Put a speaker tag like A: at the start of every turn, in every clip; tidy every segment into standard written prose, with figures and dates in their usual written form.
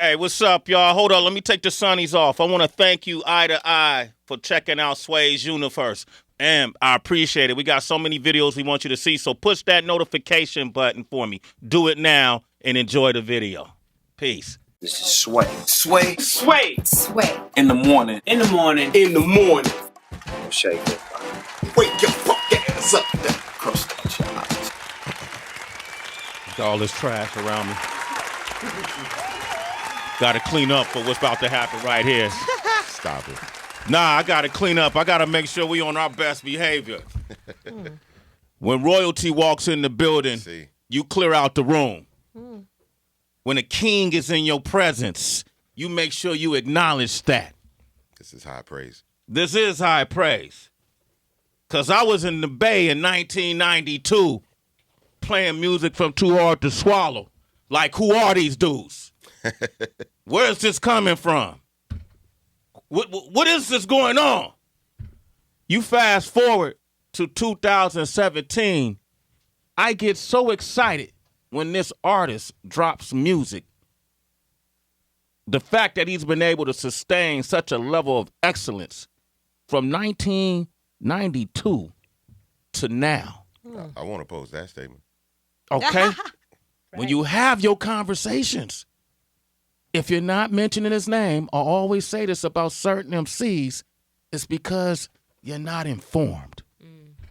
A: Hey, what's up, y'all? Hold on, let me take the sunnies off. I want to thank you, Eye to Eye, for checking out Sway's Universe. And I appreciate it. We got so many videos we want you to see, so push that notification button for me. Do it now and enjoy the video. Peace.
B: This is Sway. Sway.
C: Sway.
D: Sway.
B: In the morning.
C: In the morning.
B: In the morning. Shake it. Wake your fuck ass up. That cross your eyes.
A: All this trash around me. Got to clean up for what's about to happen right here.
E: Stop it.
A: Nah, I got to clean up. I got to make sure we on our best behavior. When royalty walks in the building, you clear out the room. When a king is in your presence, you make sure you acknowledge that.
E: This is high praise.
A: This is high praise. Because I was in the Bay in 1992 playing music from Too Hard to Swallow. Like, who are these dudes? Where's this coming from? What is this going on? You fast forward to 2017, I get so excited when this artist drops music. The fact that he's been able to sustain such a level of excellence from 1992 to now.
E: I want to pose that statement.
A: Okay? When you have your conversations, if you're not mentioning his name, I always say this about certain MCs, it's because you're not informed.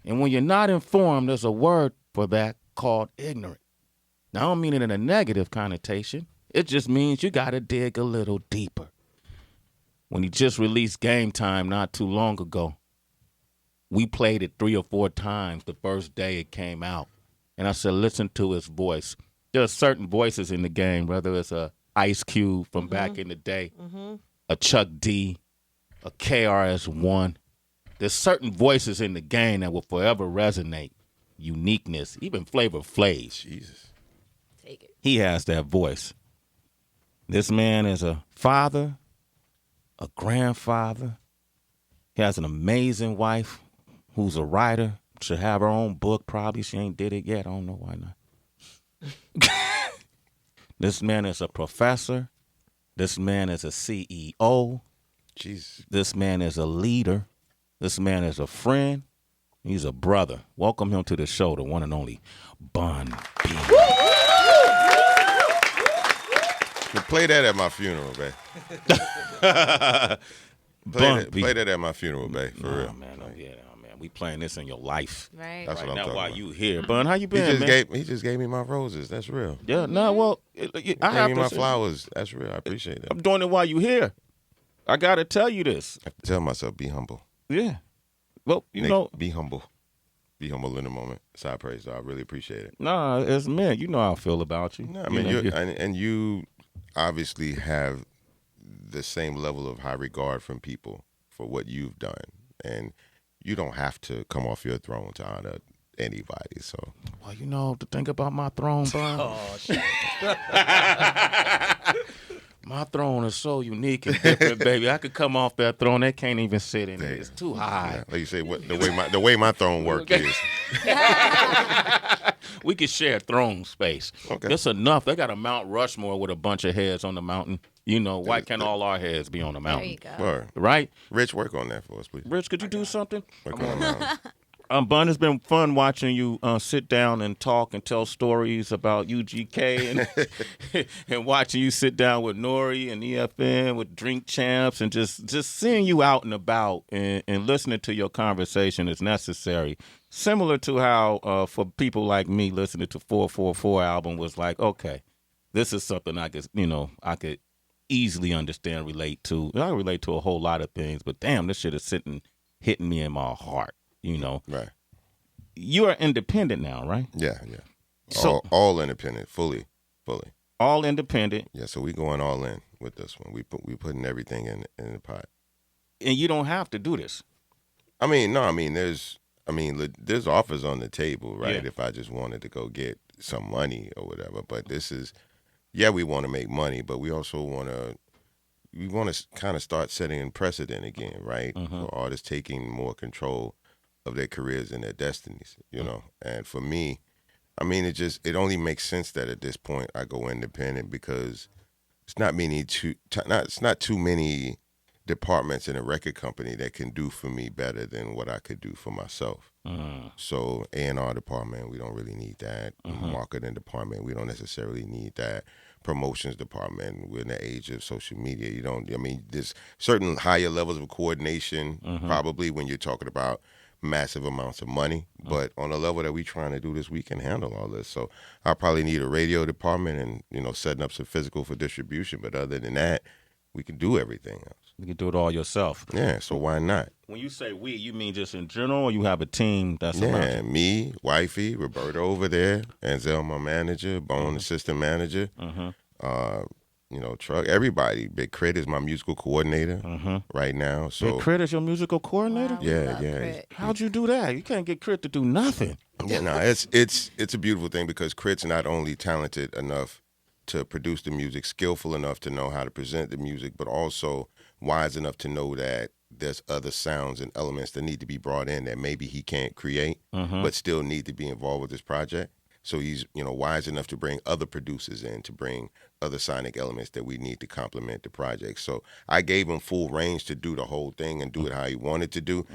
A: And when you're not informed, there's a word for that called ignorant. Now, I don't mean it in a negative connotation. It just means you got to dig a little deeper. When he just released Game Time not too long ago, we played it 3 or 4 times the first day it came out. And I said, listen to his voice. There are certain voices in the game, whether it's a Ice Cube from back in the day, a Chuck D, a KRS-One. There's certain voices in the game that will forever resonate. Uniqueness, even Flavor Flav.
E: Jesus.
D: Take it.
A: He has that voice. This man is a father, a grandfather. He has an amazing wife who's a writer. Should have her own book probably. She ain't did it yet. I don't know why not. This man is a professor. This man is a CEO.
E: Jesus.
A: This man is a leader. This man is a friend. He's a brother. Welcome him to the show, the one and only Bun B.
E: Well, play that at my funeral, babe. Play that at my funeral, babe. For real.
A: Man, man. We playing this in your life.
D: Right.
E: That's what I'm talking
A: why
E: about.
A: you here. Bun, how you been,
E: He just gave me my roses. That's real.
A: Yeah, no, well, I
E: Gave
A: have
E: me
A: to
E: my
A: say,
E: flowers. That's real. I appreciate that.
A: I'm doing it while you here. I got to tell you this.
E: I have to tell myself, be humble.
A: Yeah. Well, you know.
E: Be humble. Be humble in the moment. Side praise, though. I really appreciate it.
A: Nah, as men, you know how I feel about you.
E: No, I mean, you obviously have the same level of high regard from people for what you've done. And you don't have to come off your throne to honor anybody. So,
A: well, you know, to think about my throne, Bun.
C: Oh, shit.
A: My throne is so unique and different, baby. I could come off that throne. They can't even sit in it. It's too high.
E: Yeah, like you say, the way my throne work is.
A: We could share throne space.
E: Okay.
A: That's enough. They got a Mount Rushmore with a bunch of heads on the mountain. You know, why can't all our heads be on the mountain?
D: There you go.
E: Word.
A: Right?
E: Rich, work on that for us, please.
A: Rich, could you do something?
E: Work on that.
A: Bun, it's been fun watching you sit down and talk and tell stories about UGK and watching you sit down with Nori and EFN with Drink Champs and just seeing you out and about and listening to your conversation is necessary. Similar to how for people like me listening to 444 album was like, okay, this is something I could easily understand, relate to. I relate to a whole lot of things, but damn, this shit is hitting me in my heart. You know,
E: Right.
A: You are independent now, right?
E: Yeah.
A: So
E: all independent, fully.
A: all independent,
E: Yeah, so we going all in with this one. We putting everything in the pot.
A: and you don't have to do this.
E: There's offers on the table, right?
A: Yeah.
E: If I just wanted to go get some money or whatever, but this is, yeah, we want to make money, but we also want to kind of start setting a precedent again, right? For artists taking more control of their careers and their destinies, you know. And for me, it only makes sense that at this point I go independent because it's not too many departments in a record company that can do for me better than what I could do for myself. So A&R department, we don't really need that. Marketing department, we don't necessarily need that. Promotions department, we're in the age of social media. There's certain higher levels of coordination probably when you're talking about massive amounts of money. But on the level that we're trying to do this, we can handle all this. So I'll probably need a radio department and, setting up some physical for distribution. But other than that, we can do everything else.
A: You can do it all yourself.
E: Yeah, so why not?
A: When you say we, you mean just in general, or you have a team that's around you?
E: Me, wifey, Roberta over there, Anzel, my manager, Bone, assistant manager, Truck, everybody. Big KRIT is my musical coordinator right now. So
A: Big KRIT is your musical coordinator?
C: Wow,
E: yeah.
A: How'd you do that? You can't get KRIT to do nothing.
E: Yeah, no, it's a beautiful thing because KRIT's not only talented enough to produce the music, skillful enough to know how to present the music, but also wise enough to know that there's other sounds and elements that need to be brought in that maybe he can't create, but still need to be involved with this project. So he's, wise enough to bring other producers in, to bring other sonic elements that we need to complement the project. So I gave him full range to do the whole thing and do it how he wanted to do,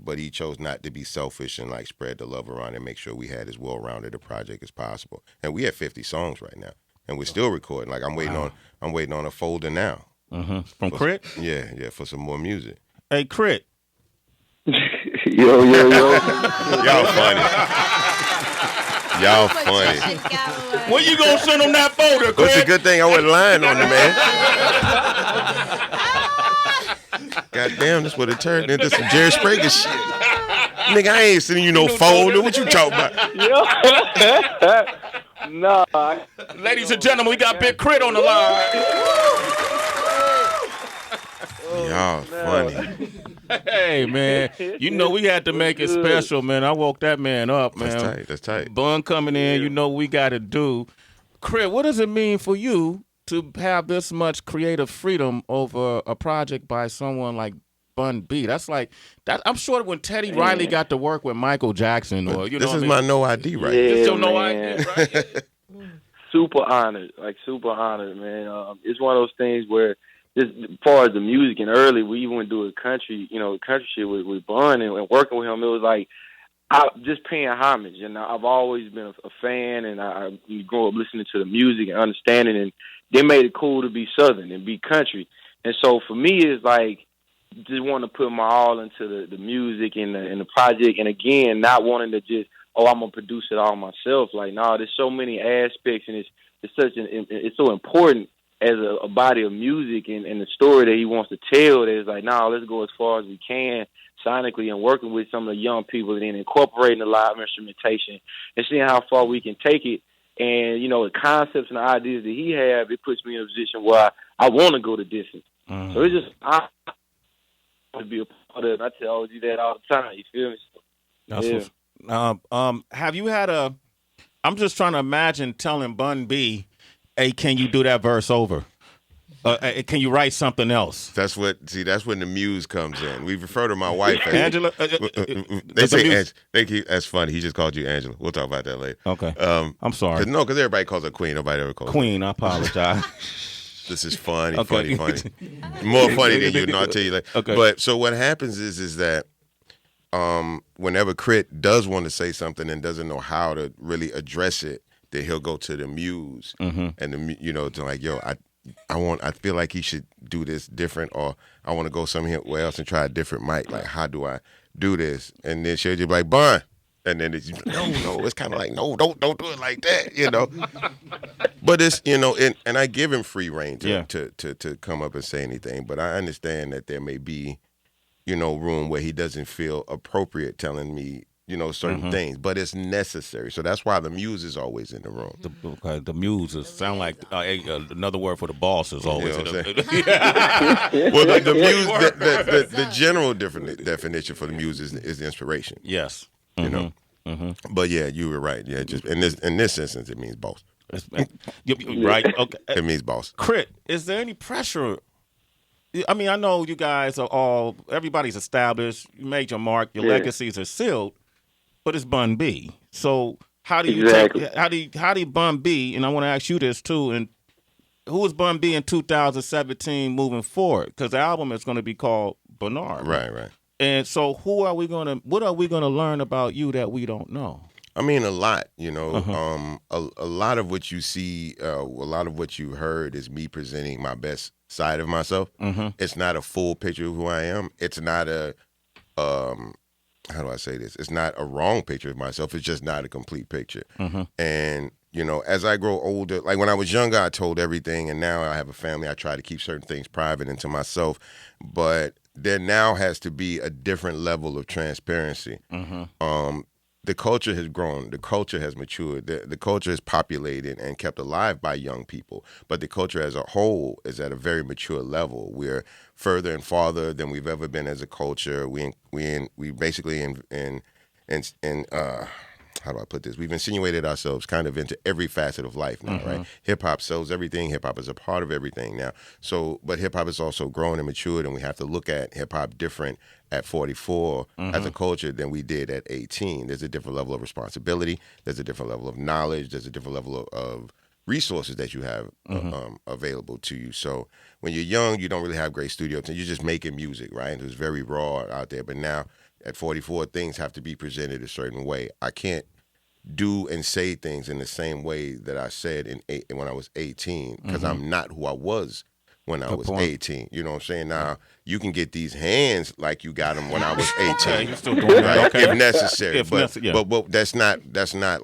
E: but he chose not to be selfish and like spread the love around and make sure we had as well-rounded a project as possible. And we have 50 songs right now, and we're still recording. Like I'm waiting on a folder now.
A: From KRIT?
E: Yeah, for some more music.
A: Hey, KRIT.
D: Yo.
E: Y'all funny. Y'all funny.
A: When you gonna send them that folder, KRIT?
E: It's a good thing I wasn't lying on the man. Goddamn, this would have turned into some Jerry Springer shit. Nigga, I ain't sending you no folder. What you talking about?
D: Nah.
A: Ladies and gentlemen, we got Big KRIT on the line.
E: Y'all funny.
A: Hey, man. We had to make it special, man. I woke that man up, man.
E: That's tight.
A: Bun coming in, we got to do. KRIT, what does it mean for you to have this much creative freedom over a project by someone like Bun B? That's like that. I'm sure when Teddy Riley got to work with Michael Jackson, or
E: this is my no ID right
D: here.
A: This your no ID, right?
D: Super honored, man. It's one of those things where, just as far as the music, and early we even went to do country shit with Bun and working with him. It was like just paying homage, and I've always been a fan, and I grew up listening to the music and understanding, and they made it cool to be Southern and be country. And so for me, it's like just wanting to put my all into the music and the project, and again, not wanting to just, I'm gonna produce it all myself. Like, no, there's so many aspects, and it's so important as a body of music and the story that he wants to tell. That it's like, let's go as far as we can sonically, and working with some of the young people and then incorporating the live instrumentation and seeing how far we can take it. And, the concepts and the ideas that he have, it puts me in a position where I want to go the distance. So it's just, I want to be a part of it. I tell you that all the time. You feel me?
A: Have you had I'm just trying to imagine telling Bun B, hey, can you do that verse over? Can you write something else?
E: That's when the Muse comes in. We refer to my wife as
A: Angela.
E: They say that's funny. He just called you Angela. We'll talk about that later.
A: Okay. I'm sorry.
E: Because everybody calls her Queen. Nobody ever calls
A: Queen. I apologize.
E: This is funny,
A: okay.
E: funny. More funny than you. And I'll tell you later.
A: Okay.
E: But so what happens is that whenever KRIT does want to say something and doesn't know how to really address it, then he'll go to the Muse and to like, I feel like he should do this different, or I want to go somewhere else and try a different mic. Like, how do I do this? And then she'll just be like, Bun. And then it's, no, it's kind of like, no, don't do it like that, But it's, and I give him free rein to come up and say anything. But I understand that there may be, room where he doesn't feel appropriate telling me, certain things, but it's necessary. So that's why the Muse is always in the room.
A: The Muses sound like another word for the boss is always in the
E: Well, the Muse, the general definition for the Muse is the inspiration.
A: Yes.
E: But yeah, you were right. Yeah, just in this instance, it means boss.
A: Right. Okay.
E: It means boss.
A: KRIT, is there any pressure? I mean, I know you guys everybody's established. You made your mark. Your legacies are sealed. But it's Bun B. So how do you how do Bun B? And I want to ask you this too. And who is Bun B in 2017 moving forward? Because the album is going to be called Bernard.
E: Right.
A: And so what are we going to learn about you that we don't know?
E: I mean, a lot, you know. A lot of what you see, a lot of what you heard is me presenting my best side of myself. It's not a full picture of who I am. It's not a, how do I say this? It's not a wrong picture of myself. It's just not a complete picture. And, you know, as I grow older, like when I was younger, I told everything. And now I have a family. I try to keep certain things private and to myself. But there now has to be a different level of transparency. The culture has grown. The culture has matured. The culture is populated and kept alive by young people. But the culture as a whole is at a very mature level. We're further and farther than we've ever been as a culture. We basically how do I put this? We've insinuated ourselves kind of into every facet of life now, right? Hip hop sells everything. Hip hop is a part of everything now. So, but hip hop is also grown and matured, and we have to look at hip hop different at 44 as a culture than we did at 18. There's a different level of responsibility. There's a different level of knowledge. There's a different level of resources that you have available to you. So when you're young, you don't really have great studio time. You're just making music, right? And it was very raw out there. But now at 44, things have to be presented a certain way. I can't do and say things in the same way that I said when I was 18 because I'm not who I was when I was 18. You know what I'm saying? Now, you can get these hands like you got them when I was 18.
A: You're still doing that,
E: right? If necessary.
A: But
E: but that's not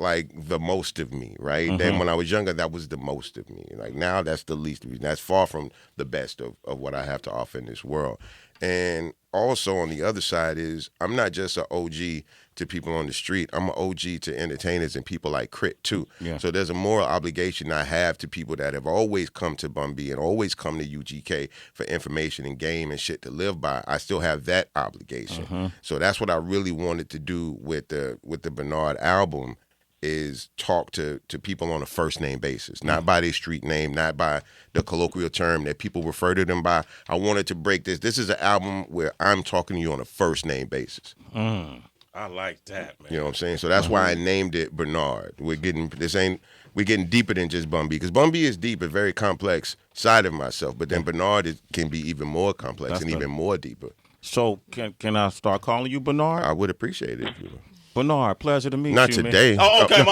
E: like the most of me, right? Then when I was younger, that was the most of me. Like now, that's the least of me. That's far from the best of what I have to offer in this world. And also on the other side is I'm not just an OG to people on the street. I'm an OG to entertainers and people like KRIT too.
A: Yeah.
E: So there's a moral obligation I have to people that have always come to Bun B and always come to UGK for information and game and shit to live by. I still have that obligation. So that's what I really wanted to do with the Bernard album is talk to people on a first name basis, not by their street name, not by the colloquial term that people refer to them by. I wanted to break this. This is an album where I'm talking to you on a first name basis.
A: I like that, man.
E: You know what I'm saying? So that's why I named it Bernard. We're getting deeper than just Bun B because Bun B is deep, a very complex side of myself. But then Bernard can be even more complex and even more deeper.
A: So can I start calling you Bernard?
E: I would appreciate it if you would.
A: Bernard, pleasure to meet you.
E: Not today.
A: Man. Oh, okay,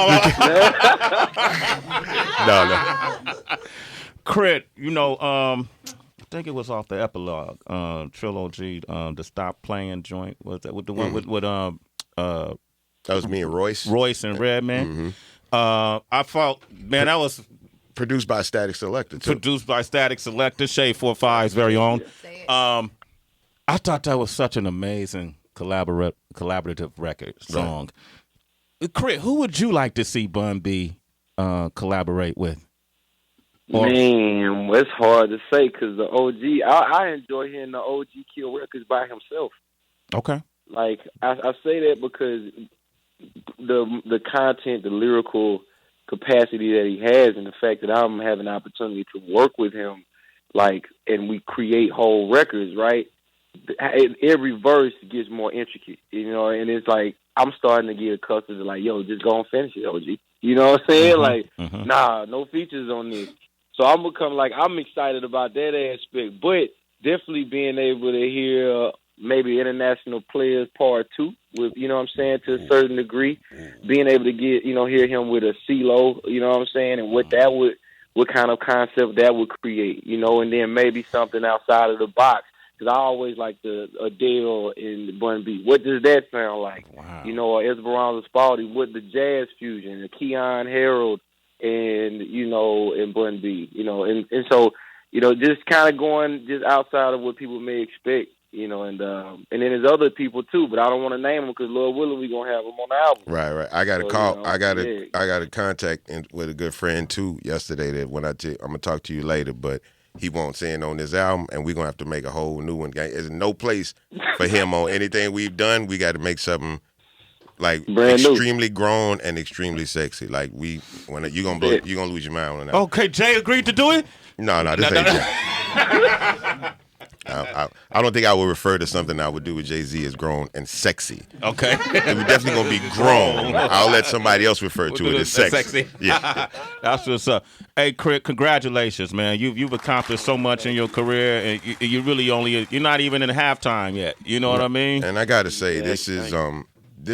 E: No.
A: KRIT, you know, I think it was off the epilogue trilogy, the Stop Playing joint. Was that with the one with
E: that was me and Royce.
A: Royce and Redman. I felt, man, that was
E: produced by Static Selector too.
A: Produced by Static Selector, Shade 45's very own. I thought that was such an amazing collaborative record song. Right. KRIT, who would you like to see Bun B collaborate with?
D: Man, it's hard to say because the OG, I enjoy hearing the OG kill records by himself.
A: Okay.
D: Like, I say that because the content, the lyrical capacity that he has and the fact that I'm having the opportunity to work with him, like, and we create whole records, right? Every verse gets more intricate, you know, and it's like I'm starting to get accustomed to like, yo, just go and finish it, OG. You know what I'm saying? Nah, no features on this. So I'm become like I'm excited about that aspect, but definitely being able to hear maybe international players part 2 with, you know what I'm saying, to a certain degree, being able to get, you know, hear him with a CeeLo, you know what I'm saying, and what kind of concept that would create, you know, and then maybe something outside of the box. Because I always like the Adele and Bun B. What does that sound like? Wow. You know, or Esperanza Spalding with the jazz fusion, the Keon Harold, and, you know, and Bun B. You know, and so, you know, just kind of going just outside of what people may expect, you know, and then there's other people too, but I don't want to name them because Lord willing, we gonna have them on the album.
E: Right. I got a call.
D: You know,
E: I got a contact with a good friend too yesterday. That when I'm gonna talk to you later, but he won't sing on this album, and we're gonna have to make a whole new one. There's no place for him on anything we've done. We got to make something like
D: brand
E: extremely
D: new,
E: grown and extremely sexy. Like you're gonna lose your mind on that.
A: Okay, Jay agreed to do it.
E: No, this ain't Jay. I don't think I would refer to something I would do with Jay-Z as grown and sexy.
A: Okay.
E: It would definitely gonna be grown. I'll let somebody else refer to it as sexy. Yeah.
A: That's what's up. Hey, KRIT, congratulations, man. You've accomplished so much in your career, and you really you're not even in halftime yet. You know what I mean?
E: And I gotta say, this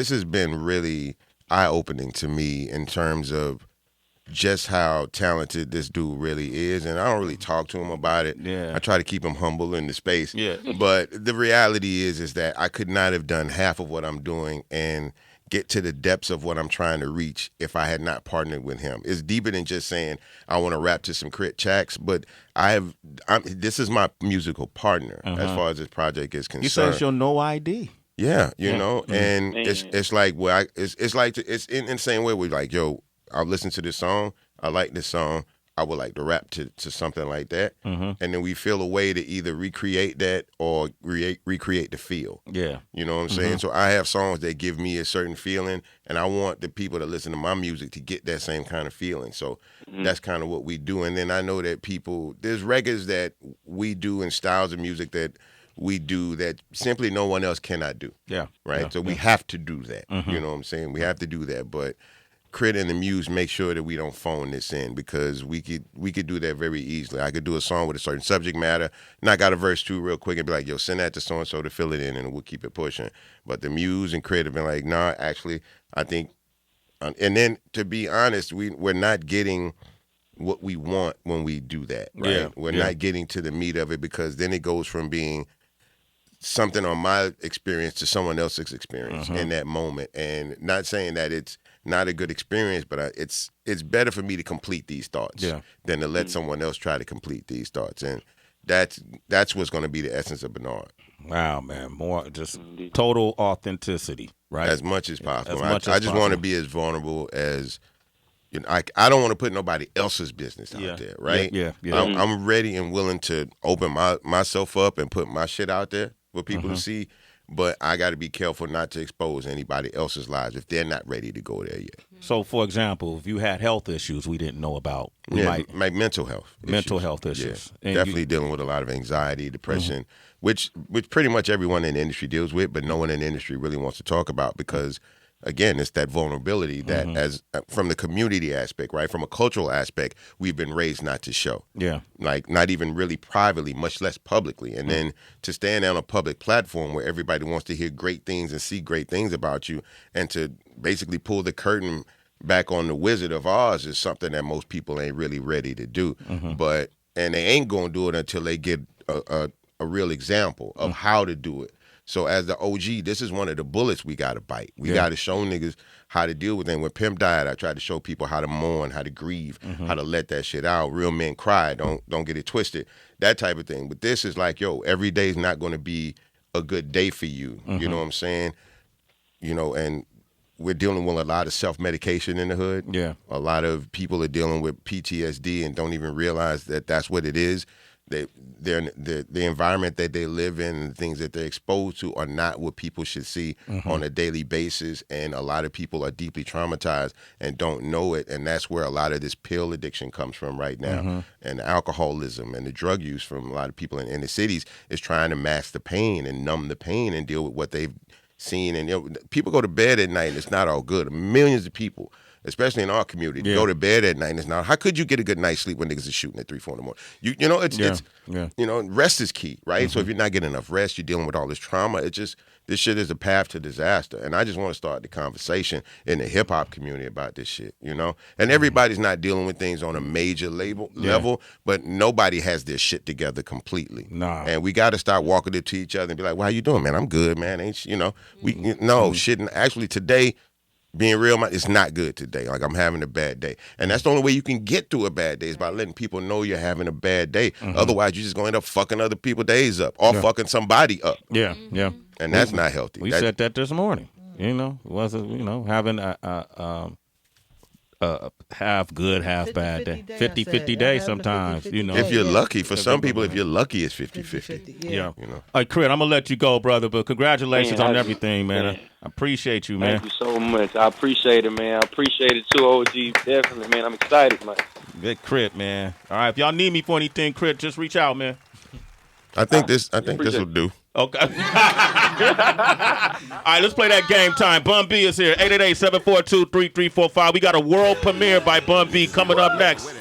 E: has been really eye-opening to me in terms of just how talented this dude really is. And I don't really talk to him about it.
A: Yeah.
E: I try to keep him humble in the space.
A: Yeah.
E: But the reality is that I could not have done half of what I'm doing and get to the depths of what I'm trying to reach if I had not partnered with him. It's deeper than just saying I want to rap to some KRIT tracks, but this is my musical partner as far as this project is concerned.
A: You say it's your no ID.
E: Yeah, you know, and it's like it's in the same way we're like, yo, I'll listen to this song. I like this song. I would like to rap to something like that. And then we feel a way to either recreate that or recreate the feel.
A: Yeah.
E: You know what I'm saying? So I have songs that give me a certain feeling, and I want the people that listen to my music to get that same kind of feeling. So that's kind of what we do. And then I know that there's records that we do and styles of music that we do that simply no one else cannot do.
A: Yeah.
E: Right?
A: Yeah.
E: So we have to do that. You know what I'm saying? We have to do that. But KRIT and the Muse make sure that we don't phone this in, because we could do that very easily. I could do a song with a certain subject matter, knock out a verse 2 real quick and be like, yo, send that to so-and-so to fill it in, and we'll keep it pushing. But the Muse and KRIT have been like, nah, actually, I think, and then to be honest, we're not getting what we want when we do that, right?
A: Yeah.
E: We're not getting to the meat of it, because then it goes from being something on my experience to someone else's experience in that moment. And not saying that it's not a good experience, but it's better for me to complete these thoughts than to let someone else try to complete these thoughts. And that's what's going to be the essence of Bernard.
A: Wow, man. More just total authenticity, right?
E: As much as possible.
A: As much as
E: I just want to be as vulnerable as, you know, I don't want to put nobody else's business out there, right?
A: Yeah.
E: I'm ready and willing to open myself up and put my shit out there for people to see, but I got to be careful not to expose anybody else's lives if they're not ready to go there yet.
A: So, for example, if you had health issues we didn't know about, we might
E: like mental health
A: issues.
E: Yeah, definitely dealing with a lot of anxiety, depression, which pretty much everyone in the industry deals with, but no one in the industry really wants to talk about, because again, it's that vulnerability that, as from the community aspect, right, from a cultural aspect, we've been raised not to show.
A: Yeah.
E: Like, not even really privately, much less publicly. And then to stand on a public platform where everybody wants to hear great things and see great things about you, and to basically pull the curtain back on the Wizard of Oz is something that most people ain't really ready to do. And they ain't going to do it until they get a real example of how to do it. So as the OG, this is one of the bullets we got to bite. We got to show niggas how to deal with it. And when Pimp died, I tried to show people how to mourn, how to grieve, how to let that shit out. Real men cry. Don't get it twisted. That type of thing. But this is like, yo, every day is not going to be a good day for you. You know what I'm saying? You know, and we're dealing with a lot of self-medication in the hood.
A: Yeah.
E: A lot of people are dealing with PTSD and don't even realize that that's what it is. The environment that they live in and the things that they're exposed to are not what people should see on a daily basis. And a lot of people are deeply traumatized and don't know it. And that's where a lot of this pill addiction comes from right now. And the alcoholism and the drug use from a lot of people in the cities is trying to mask the pain and numb the pain and deal with what they've seen. And you know, people go to bed at night and it's not all good. Millions of people, especially in our community, go to bed at night and it's not. How could you get a good night's sleep when niggas are shooting at 3, 4 in the morning? You know, it's you know, rest is key, right? So if you're not getting enough rest, you're dealing with all this trauma. This shit is a path to disaster. And I just want to start the conversation in the hip hop community about this shit, you know? And everybody's not dealing with things on a major level, but nobody has their shit together completely.
A: Nah.
E: And we got to start walking it to each other and be like, well, how you doing, man? I'm good, man. Ain't you know? Shit. And actually today, being real, it's not good today. Like, I'm having a bad day. And that's the only way you can get through a bad day is by letting people know you're having a bad day. Otherwise, you're just going to end up fucking other people's days up or fucking somebody up.
A: Yeah.
E: And that's not healthy.
A: We said that this morning. You know, having half good, half bad day. 50-50 day sometimes, you know.
E: If you're lucky. For some people, if you're lucky, it's 50-50.
A: Yeah.
E: You know.
A: All right, KRIT, I'm going to let you go, brother, but congratulations on everything, man. I appreciate you, man.
D: Thank you so much. I appreciate it, man. I appreciate it too, OG. Definitely, man. I'm excited, man.
A: Big KRIT, man. All right, if y'all need me for anything, KRIT, just reach out, man.
E: I think this will do.
A: Okay. All right, let's play that game time. Bun B is here. 888-742-3345. We got a world premiere by Bun B coming up next.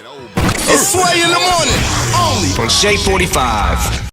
C: It's Sway in the morning, only on Shea 45.